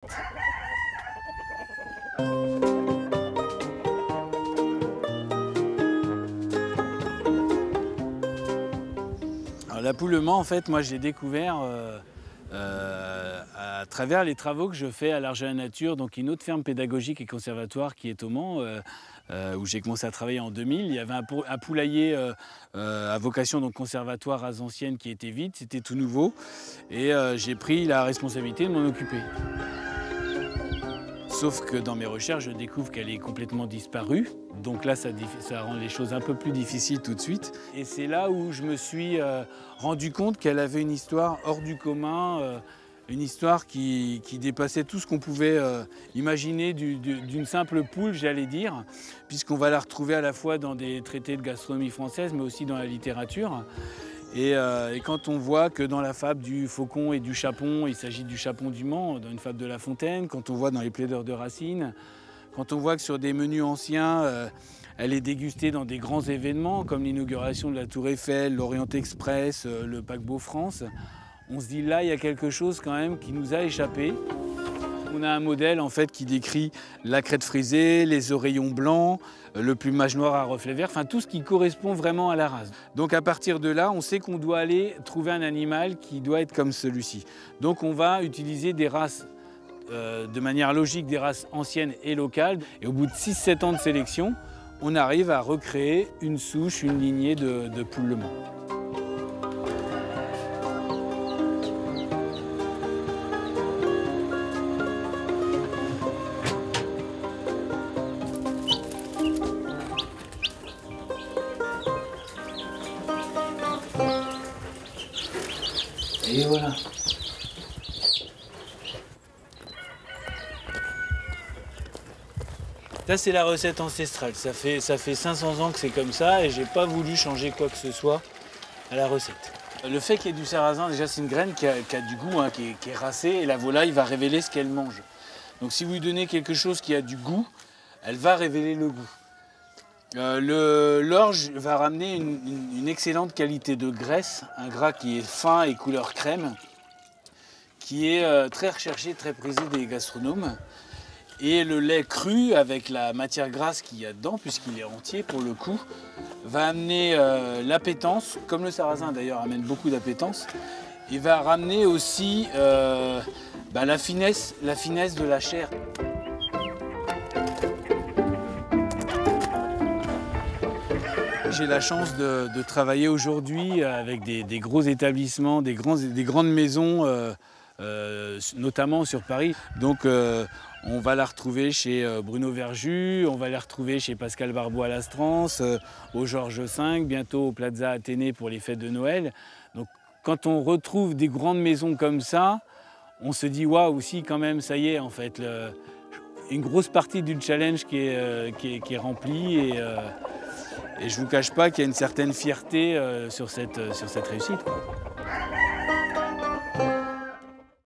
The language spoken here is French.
Alors, l'apoulement, en fait, moi j'ai découvert à travers les travaux que je fais à l'Arche de la Nature, donc une autre ferme pédagogique et conservatoire qui est au Mans, où j'ai commencé à travailler en 2000. Il y avait un poulailler à vocation donc conservatoire rase ancienne qui était vide, c'était tout nouveau, et j'ai pris la responsabilité de m'en occuper. Sauf que dans mes recherches, je découvre qu'elle est complètement disparue. Donc là, ça rend les choses un peu plus difficiles tout de suite. Et c'est là où je me suis rendu compte qu'elle avait une histoire hors du commun, une histoire qui dépassait tout ce qu'on pouvait imaginer d'une simple poule, j'allais dire, puisqu'on va la retrouver à la fois dans des traités de gastronomie française, mais aussi dans la littérature. Et quand on voit que dans la fable du faucon et du chapon, il s'agit du chapon du Mans, dans une fable de La Fontaine, quand on voit dans les plaideurs de Racine, quand on voit que sur des menus anciens, elle est dégustée dans des grands événements comme l'inauguration de la Tour Eiffel, l'Orient Express, le paquebot France, on se dit là, il y a quelque chose quand même qui nous a échappé. On a un modèle en fait qui décrit la crête frisée, les oreillons blancs, le plumage noir à reflets verts, enfin tout ce qui correspond vraiment à la race. Donc à partir de là, on sait qu'on doit aller trouver un animal qui doit être comme celui-ci. Donc on va utiliser des races de manière logique, des races anciennes et locales. Et au bout de 6-7 ans de sélection, on arrive à recréer une souche, une lignée de poules Le Mans. Et voilà. Ça, c'est la recette ancestrale. Ça fait 500 ans que c'est comme ça et j'ai pas voulu changer quoi que ce soit à la recette. Le fait qu'il y ait du sarrasin, déjà, c'est une graine qui a du goût, hein, qui est racée, et la volaille va révéler ce qu'elle mange. Donc si vous lui donnez quelque chose qui a du goût, elle va révéler le goût. L'orge va ramener une excellente qualité de graisse, un gras qui est fin et couleur crème, qui est très recherché, très prisé des gastronomes. Et le lait cru, avec la matière grasse qu'il y a dedans, puisqu'il est entier pour le coup, va amener l'appétence, comme le sarrasin d'ailleurs amène beaucoup d'appétence, et va ramener aussi la finesse de la chair. J'ai la chance de travailler aujourd'hui avec des gros établissements, des grandes maisons, notamment sur Paris. Donc on va la retrouver chez Bruno Verjus, on va la retrouver chez Pascal Barbeau à l'Astrance, au Georges V, bientôt au Plaza Athénée pour les fêtes de Noël. Donc quand on retrouve des grandes maisons comme ça, on se dit waouh, aussi quand même, ça y est, en fait, une grosse partie du challenge qui est remplie. Et je ne vous cache pas qu'il y a une certaine fierté sur cette réussite, quoi.